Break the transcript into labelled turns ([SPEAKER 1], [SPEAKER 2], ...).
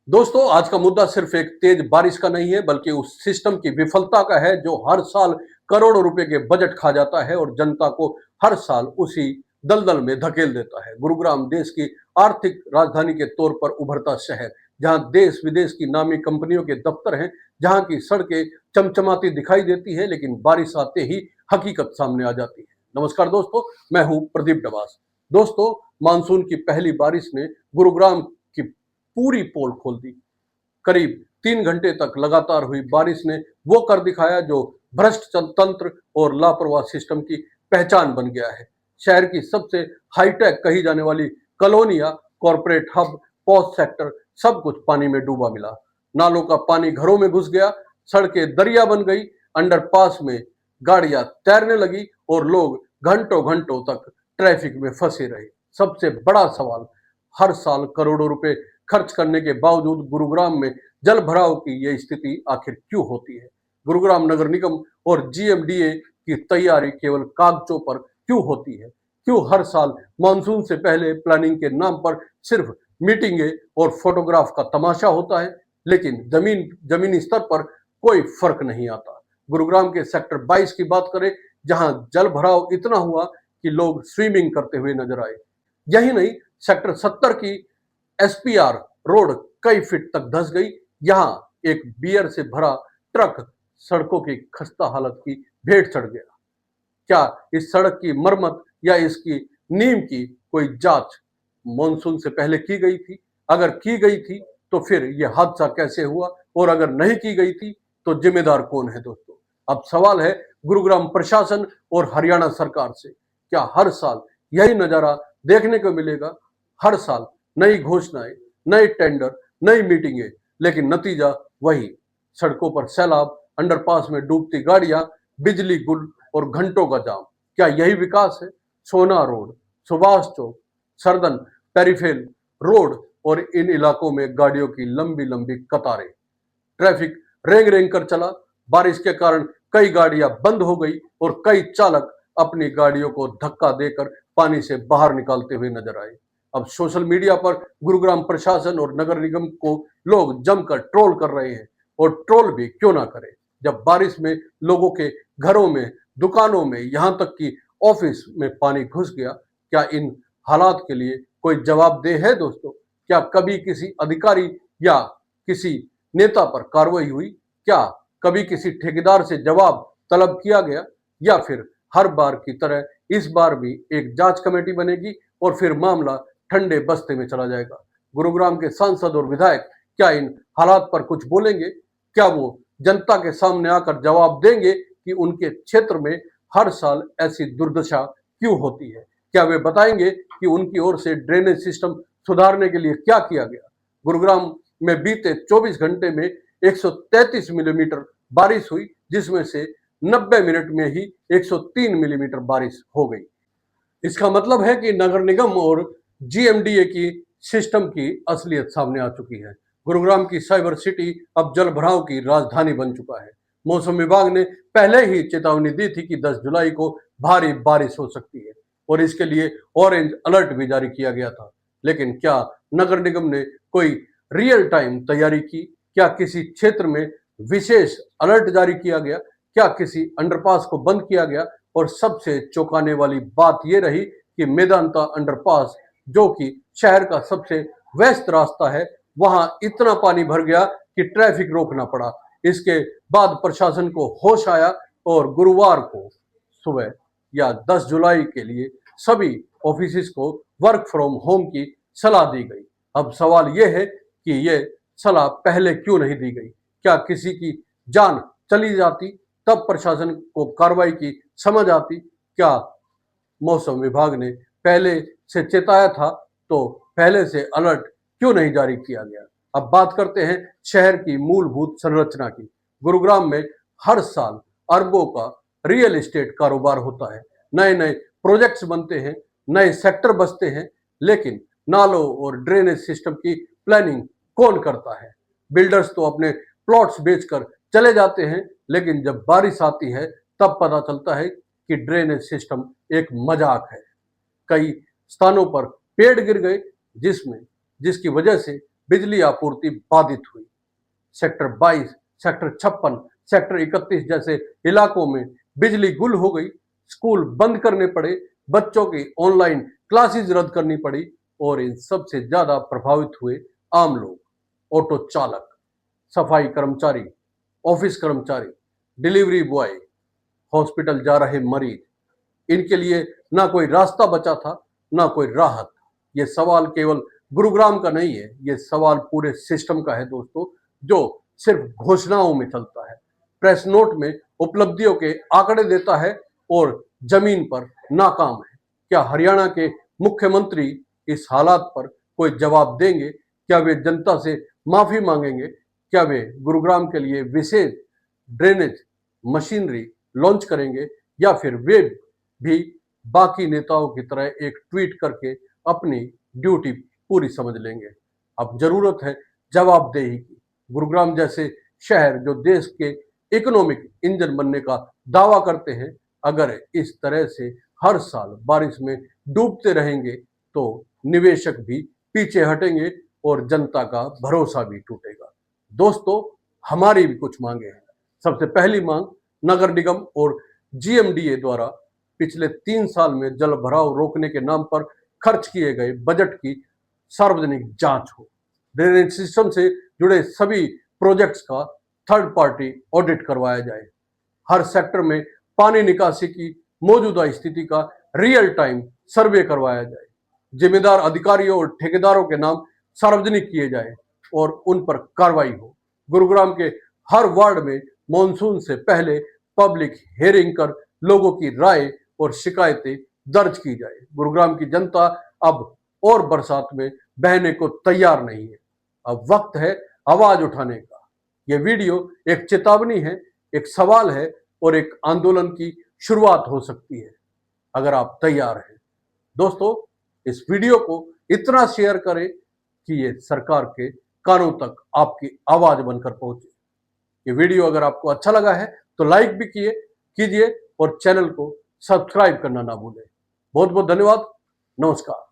[SPEAKER 1] दोस्तों, आज का मुद्दा सिर्फ एक तेज बारिश का नहीं है, बल्कि उस सिस्टम की विफलता का है जो हर साल करोड़ों रुपए के बजट खा जाता है और जनता को हर साल उसी दलदल में धकेल देता है। गुरुग्राम देश की आर्थिक राजधानी के तौर पर उभरता शहर, जहां देश विदेश की नामी कंपनियों के दफ्तर हैं, जहां की सड़कें चमचमाती दिखाई देती है, लेकिन बारिश आते ही हकीकत सामने आ जाती है। नमस्कार दोस्तों, मैं हूं प्रदीप डबास। दोस्तों, मानसून की पहली बारिश ने गुरुग्राम की पूरी पोल खोल दी। करीब 3 घंटे तक लगातार हुई बारिश ने वो कर दिखाया जो भ्रष्ट तंत्र और लापरवाह सिस्टम की पहचान बन गया है। शहर की सबसे हाईटेक कही जाने वाली कॉलोनियां, कॉरपोरेट हब, पॉश सेक्टर, सब कुछ पानी में डूबा मिला। नालों का पानी घरों में घुस गया, सड़कें दरिया बन गई, अंडरपास में गाड़ियां तैरने लगी और लोग घंटों घंटों तक ट्रैफिक में फंसे रहे। सबसे बड़ा सवाल, हर साल करोड़ों रुपए खर्च करने के बावजूद गुरुग्राम में जल भराव की यह स्थिति आखिर क्यों होती है? गुरुग्राम नगर निगम और जीएमडीए की तैयारी केवल कागजों पर क्यों होती है? क्यों हर साल मानसून से पहले प्लानिंग के नाम पर सिर्फ मीटिंगें और फोटोग्राफ का तमाशा होता है, लेकिन जमीनी स्तर पर कोई फर्क नहीं आता? गुरुग्राम के सेक्टर 22 की बात करें, जहां जल भराव इतना हुआ कि लोग स्विमिंग करते हुए नजर आए। यही नहीं, सेक्टर 70 की एसपीआर रोड कई फीट तक धंस गई। यहां एक बियर से भरा ट्रक सड़कों की खस्ता हालत की भेंट चढ़ गया। क्या इस सड़क की मरम्मत या इसकी नींव की कोई जांच मॉनसून से पहले की गई थी? अगर की गई थी तो फिर यह हादसा कैसे हुआ, और अगर नहीं की गई थी तो जिम्मेदार कौन है? दोस्तों, अब सवाल है गुरुग्राम प्रशासन और हरियाणा सरकार से। क्या हर साल यही नजारा देखने को मिलेगा? हर साल नई घोषणाएं, नए टेंडर, नई मीटिंगें, लेकिन नतीजा वही, सड़कों पर सैलाब, अंडरपास में डूबती गाड़ियां, बिजली गुल और घंटों का जाम। क्या यही विकास है? सोना रोड, सुभाष चौक, सरदन, पेरीफेल रोड और इन इलाकों में गाड़ियों की लंबी लंबी कतारें, ट्रैफिक रेंग रेंग कर चला। बारिश के कारण कई गाड़ियां बंद हो गई और कई चालक अपनी गाड़ियों को धक्का देकर पानी से बाहर निकालते हुए नजर आए। अब सोशल मीडिया पर गुरुग्राम प्रशासन और नगर निगम को लोग जमकर ट्रोल कर रहे हैं, और ट्रोल भी क्यों ना करें जब बारिश में लोगों के घरों में, दुकानों में, यहां तक कि ऑफिस में पानी घुस गया। क्या इन हालात के लिए कोई जवाबदेह है? दोस्तों, क्या कभी किसी अधिकारी या किसी नेता पर कार्रवाई हुई? क्या कभी किसी ठेकेदार से जवाब तलब किया गया? या फिर हर बार की तरह इस बार भी एक जांच कमेटी बनेगी और फिर मामला ठंडे बस्ते में चला जाएगा? गुरुग्राम के सांसद और विधायक क्या इन हालात पर कुछ बोलेंगे? क्या वो जनता के सामने आकर जवाब देंगे कि उनके क्षेत्र में हर साल ऐसी दुर्दशा क्यों होती है? क्या वे बताएंगे कि उनकी ओर से ड्रेनेज सिस्टम सुधारने के लिए क्या किया गया? गुरुग्राम में बीते 24 घंटे में 133 मिलीमीटर बारिश हुई, जिसमें से 90 मिनट में ही 103 मिलीमीटर बारिश हो गई। इसका मतलब है कि नगर निगम और जीएमडीए की सिस्टम की असलियत सामने आ चुकी है। गुरुग्राम की साइबर सिटी अब जल भराव की राजधानी बन चुका है। मौसम विभाग ने पहले ही चेतावनी दी थी कि 10 जुलाई को भारी बारिश हो सकती है और इसके लिए ऑरेंज अलर्ट भी जारी किया गया था। लेकिन क्या नगर निगम ने कोई रियल टाइम तैयारी की? क्या किसी क्षेत्र में विशेष अलर्ट जारी किया गया? क्या किसी अंडरपास को बंद किया गया? और सबसे चौंकाने वाली बात यह रही कि मेदांता अंडरपास, जो कि शहर का सबसे व्यस्त रास्ता है, वहां इतना पानी भर गया कि ट्रैफिक रोकना पड़ा। इसके बाद प्रशासन को होश आया और गुरुवार को सुबह या 10 जुलाई के लिए सभी ऑफिस को वर्क फ्रॉम होम की सलाह दी गई। अब सवाल यह है कि यह सलाह पहले क्यों नहीं दी गई? क्या किसी की जान चली जाती तब प्रशासन को कार्रवाई की समझ आती? क्या मौसम विभाग ने पहले से चेताया था तो पहले से अलर्ट क्यों नहीं जारी किया गया? अब बात करते हैं शहर की मूलभूत संरचना की। गुरुग्राम में हर साल अरबों का रियल एस्टेट कारोबार होता है, नए नए प्रोजेक्ट्स बनते हैं, नए सेक्टर बसते हैं, लेकिन नालों और ड्रेनेज सिस्टम की प्लानिंग कौन करता है? बिल्डर्स तो अपने प्लॉट्स बेचकर चले जाते हैं, लेकिन जब बारिश आती है तब पता चलता है कि ड्रेनेज सिस्टम एक मजाक है। कई स्थानों पर पेड़ गिर गए, जिसकी वजह से बिजली आपूर्ति बाधित हुई। सेक्टर 22, सेक्टर 56, सेक्टर 31 जैसे इलाकों में बिजली गुल हो गई, स्कूल बंद करने पड़े, बच्चों की ऑनलाइन क्लासेस रद्द करनी पड़ी और इन सबसे ज्यादा प्रभावित हुए आम लोग, ऑटो चालक, सफाई कर्मचारी, ऑफिस कर्मचारी, डिलीवरी बॉय, हॉस्पिटल जा रहे मरीज। इनके लिए ना कोई रास्ता बचा था, ना कोई राहत। ये सवाल केवल गुरुग्राम का नहीं है, ये सवाल पूरे सिस्टम का है दोस्तों, जो सिर्फ घोषणाओं में चलता है, प्रेस नोट में उपलब्धियों के आंकड़े देता है और जमीन पर नाकाम है। क्या हरियाणा के मुख्यमंत्री इस हालात पर कोई जवाब देंगे? क्या वे जनता से माफी मांगेंगे? क्या वे गुरुग्राम के लिए विशेष ड्रेनेज मशीनरी लॉन्च करेंगे, या फिर वे भी बाकी नेताओं की तरह एक ट्वीट करके अपनी ड्यूटी पूरी समझ लेंगे? अब जरूरत है जवाबदेही की। गुरुग्राम जैसे शहर जो देश के इकोनॉमिक इंजन बनने का दावा करते हैं, अगर इस तरह से हर साल बारिश में डूबते रहेंगे तो निवेशक भी पीछे हटेंगे और जनता का भरोसा भी टूटेगा। दोस्तों, हमारी भी कुछ मांगे हैं। सबसे पहली मांग, नगर निगम और जीएमडीए द्वारा पिछले 3 साल में जल भराव रोकने के नाम पर खर्च किए गए बजट की सार्वजनिक जांच हो। ड्रेनेज सिस्टम से जुड़े सभी प्रोजेक्ट्स का थर्ड पार्टी ऑडिट करवाया जाए। हर सेक्टर में पानी निकासी की मौजूदा स्थिति का रियल टाइम सर्वे करवाया जाए। जिम्मेदार अधिकारियों और ठेकेदारों के नाम सार्वजनिक किए जाए और उन पर कार्रवाई हो। गुरुग्राम के हर वार्ड में मॉनसून से पहले पब्लिक हियरिंग कर लोगों की राय और शिकायतें दर्ज की जाए। गुरुग्राम की जनता अब और बरसात में बहने को तैयार नहीं है। अब वक्त है आवाज उठाने का। यह वीडियो एक चेतावनी है, एक सवाल है और एक आंदोलन की शुरुआत हो सकती है, अगर आप तैयार हैं। दोस्तों, इस वीडियो को इतना शेयर करें कि ये सरकार के कानों तक आपकी आवाज बनकर पहुंचे। ये वीडियो अगर आपको अच्छा लगा है तो लाइक भी कीजिए और चैनल को सब्सक्राइब करना ना भूलें। बहुत बहुत धन्यवाद। नमस्कार।